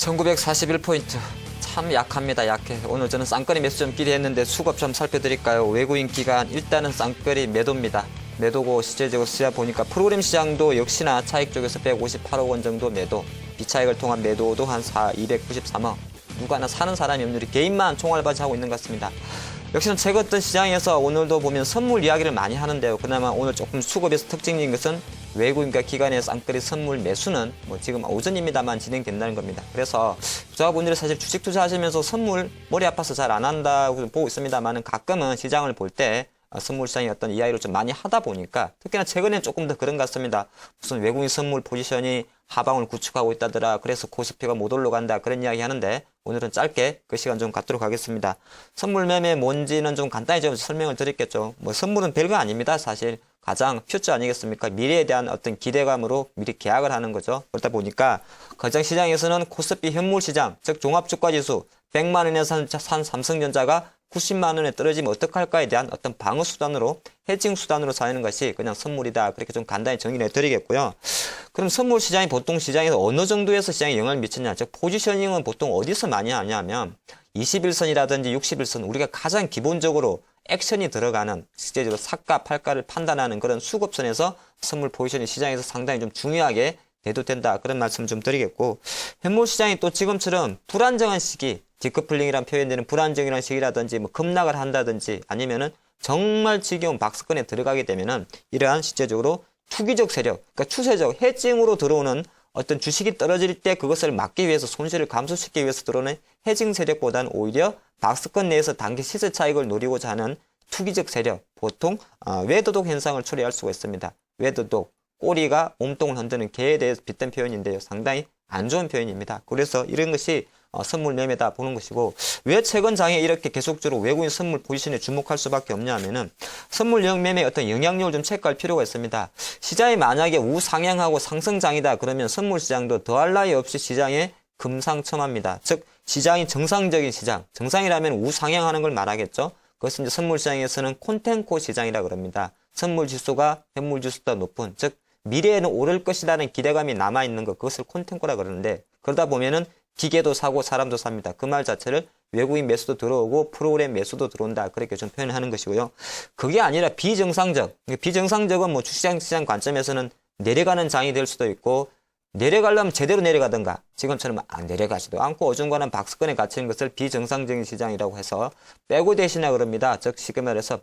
1941포인트. 참 약합니다. 약해. 오늘 저는 쌍거리 매수 좀 기대했는데 수급 좀 살펴드릴까요? 외국인 기간 일단은 쌍거리 매도입니다. 매도고 실제적으로 시야 보니까 프로그램 시장도 역시나 차익 쪽에서 158억 원 정도 매도, 비차익을 통한 매도도 한 293억. 누가나 사는 사람이 없는 우리 개인만 총알바지하고 있는 것 같습니다. 역시나 최근 어떤 시장에서 오늘도 보면 선물 이야기를 많이 하는데요. 그나마 오늘 조금 수급에서 특징적인 것은 외국인과 기관의 쌍거리 선물 매수는 지금 오전입니다만 진행된다는 겁니다. 그래서 투자자분들이 사실 주식 투자하시면서 선물 머리 아파서 잘 안 한다고 보고 있습니다만 가끔은 시장을 볼 때 선물 시장의 어떤 이야기를 좀 많이 하다 보니까 특히나 최근엔 조금 더 그런 것 같습니다. 무슨 외국인 선물 포지션이 하방을 구축하고 있다더라. 그래서 코스피가 못 올라간다. 그런 이야기 하는데 오늘은 짧게 그 시간 좀 갖도록 하겠습니다. 선물 매매 뭔지는 좀 간단히 좀 설명을 드렸겠죠. 선물은 별거 아닙니다. 사실 가장 퓨처 아니겠습니까? 미래에 대한 어떤 기대감으로 미리 계약을 하는 거죠. 그러다 보니까 거장 시장에서는 코스피 현물 시장, 즉 종합주가지수 100만 원에서 산 삼성전자가 90만 원에 떨어지면 어떡할까에 대한 어떤 방어 수단으로, 해칭 수단으로 사는 것이 그냥 선물이다. 그렇게 좀 간단히 정리를 해드리겠고요. 그럼 선물 시장이 보통 시장에서 어느 정도에서 시장에 영향을 미치냐? 즉 포지셔닝은 보통 어디서 많이 하냐면 21선이라든지 61선, 우리가 가장 기본적으로 액션이 들어가는 실제적으로 사가, 팔가를 판단하는 그런 수급선에서 선물 포지션이 시장에서 상당히 좀 중요하게 대두된다. 그런 말씀 좀 드리겠고, 현물 시장이 또 지금처럼 불안정한 시기, 디커플링이라는 표현되는 불안정이라는 시기라든지 급락을 한다든지 아니면은 정말 지겨운 박스권에 들어가게 되면은 이러한 실제적으로 투기적 세력, 그러니까 추세적 해칭으로 들어오는 어떤 주식이 떨어질 때 그것을 막기 위해서 손실을 감소시키기 위해서 들어오는 해칭 세력보다는 오히려 박스권 내에서 단기 시세 차익을 노리고자 하는 투기적 세력, 보통 외도독 현상을 초래할 수가 있습니다. 외도독, 꼬리가 몸통을 흔드는 개에 대해서 빗댄 표현인데요. 상당히 안 좋은 표현입니다. 그래서 이런 것이 선물 매매다 보는 것이고, 왜 최근 장에 이렇게 계속적으로 외국인 선물 포지션에 주목할 수밖에 없냐 하면은 선물 매매의 어떤 영향력을 좀 체크할 필요가 있습니다. 시장이 만약에 우상향하고 상승장이다 그러면 선물 시장도 더할 나위 없이 시장에 금상첨화입니다. 즉 시장이 정상적인 시장, 정상이라면 우상향하는 걸 말하겠죠. 그것은 이제 선물 시장에서는 콘텐코 시장이라 그럽니다. 선물 지수가 현물 지수보다 높은, 즉 미래에는 오를 것이라는 기대감이 남아있는 것, 그것을 콘텐코라 그러는데, 그러다 보면은 기계도 사고 사람도 삽니다. 그 말 자체를 외국인 매수도 들어오고 프로그램 매수도 들어온다. 그렇게 좀 표현을 하는 것이고요. 그게 아니라 비정상적은 주식시장 관점에서는 내려가는 장이 될 수도 있고, 내려가려면 제대로 내려가든가 지금처럼 내려가지도 않고 어중간한 박스권에 갇히는 것을 비정상적인 시장이라고 해서 빼고 대신하 그럽니다. 즉 쉽게 말해서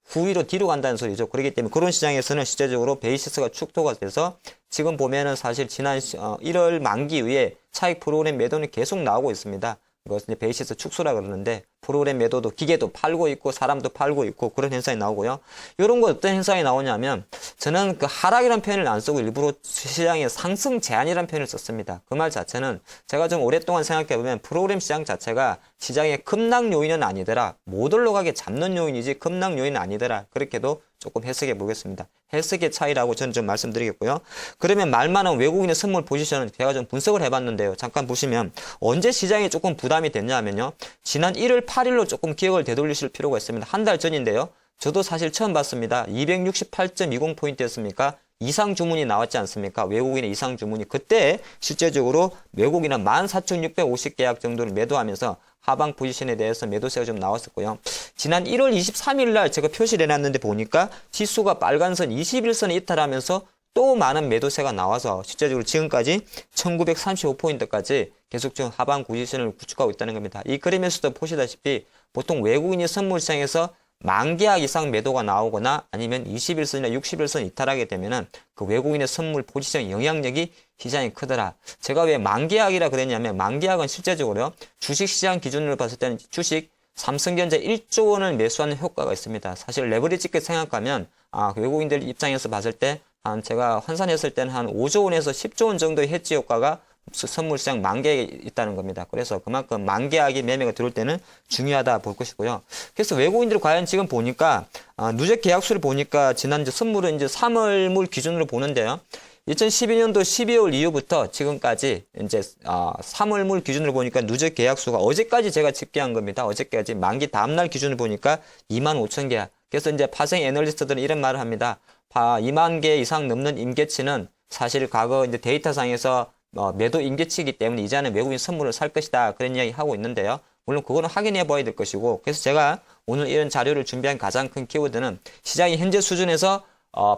후위로 뒤로 간다는 소리죠. 그렇기 때문에 그런 시장에서는 실제적으로 베이시스가 축소가 돼서 지금 보면은 사실 지난 1월 만기 이후에 차익 프로그램 매도는 계속 나오고 있습니다. 이것은 이제 베이시스 축소라 그러는데, 프로그램 매도도 기계도 팔고 있고 사람도 팔고 있고 그런 현상이 나오고요. 이런 거 어떤 현상이 나오냐면, 저는 그 하락이라는 표현을 안 쓰고 일부러 시장의 상승 제한이라는 표현을 썼습니다. 그 말 자체는 제가 좀 오랫동안 생각해 보면 프로그램 시장 자체가 시장의 급락 요인은 아니더라, 못 올라가게 잡는 요인이지 급락 요인은 아니더라, 그렇게도 조금 해석해 보겠습니다. 해석의 차이라고 저는 좀 말씀드리겠고요. 그러면 말만한 외국인의 선물 포지션은 제가 좀 분석을 해봤는데요. 잠깐 보시면 언제 시장이 조금 부담이 됐냐 하면요, 지난 1월 8일로 조금 기억을 되돌리실 필요가 있습니다. 한 달 전인데요. 저도 사실 처음 봤습니다. 268.20포인트였습니까? 이상 주문이 나왔지 않습니까? 외국인의 이상 주문이. 그때 실제적으로 외국인은 14,650계약 정도를 매도하면서 하방 포지션에 대해서 매도세가 좀 나왔었고요. 지난 1월 23일 날 제가 표시를 해놨는데 보니까 지수가 빨간선 21선에 이탈하면서 또 많은 매도세가 나와서 실제적으로 지금까지 1935포인트까지 계속 좀 하방 포지션을 구축하고 있다는 겁니다. 이 그림에서도 보시다시피 보통 외국인이 선물 시장에서 만계약 이상 매도가 나오거나 아니면 21선이나 61선 이탈하게 되면은 그 외국인의 선물 포지션 영향력이 시장이 크더라. 제가 왜 만계약이라 그랬냐면, 만계약은 실제적으로 주식시장 기준으로 봤을 때는 주식 삼성전자 1조 원을 매수하는 효과가 있습니다. 사실 레버리지 있게 생각하면 외국인들 입장에서 봤을 때 제가 환산했을 때는 한 5조 원에서 10조 원 정도의 해지 효과가 선물시장 만계에 있다는 겁니다. 그래서 그만큼 만계약이 매매가 들어올 때는 중요하다 볼 것이고요. 그래서 외국인들이 과연 지금 보니까 누적 계약수를 보니까 지난 선물은 이제 3월물 기준으로 보는데요. 2012년도 12월 이후부터 지금까지 이제 3월물 기준으로 보니까 누적 계약수가 어제까지 제가 집계한 겁니다. 어제까지 만기 다음날 기준으로 보니까 25,000계약. 그래서 이제 파생 애널리스트들은 이런 말을 합니다. 2만 개 이상 넘는 임계치는 사실 과거 이제 데이터상에서 매도 임계치이기 때문에 이제는 외국인 선물을 살 것이다. 그런 이야기 하고 있는데요. 물론 그거는 확인해 봐야 될 것이고, 그래서 제가 오늘 이런 자료를 준비한 가장 큰 키워드는 시장이 현재 수준에서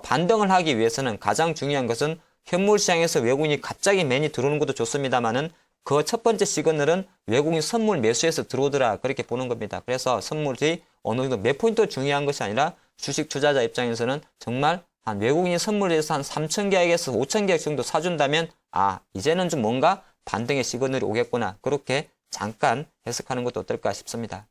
반등을 하기 위해서는 가장 중요한 것은 현물 시장에서 외국인이 갑자기 매니 들어오는 것도 좋습니다만은 그 첫 번째 시그널은 외국인 선물 매수해서 들어오더라, 그렇게 보는 겁니다. 그래서 선물이 어느 정도 몇 포인트 중요한 것이 아니라 주식 투자자 입장에서는 정말 한 외국인이 선물에서 한 3,000계약에서 5,000계약 정도 사준다면 이제는 좀 뭔가 반등의 시그널이 오겠구나, 그렇게 잠깐 해석하는 것도 어떨까 싶습니다.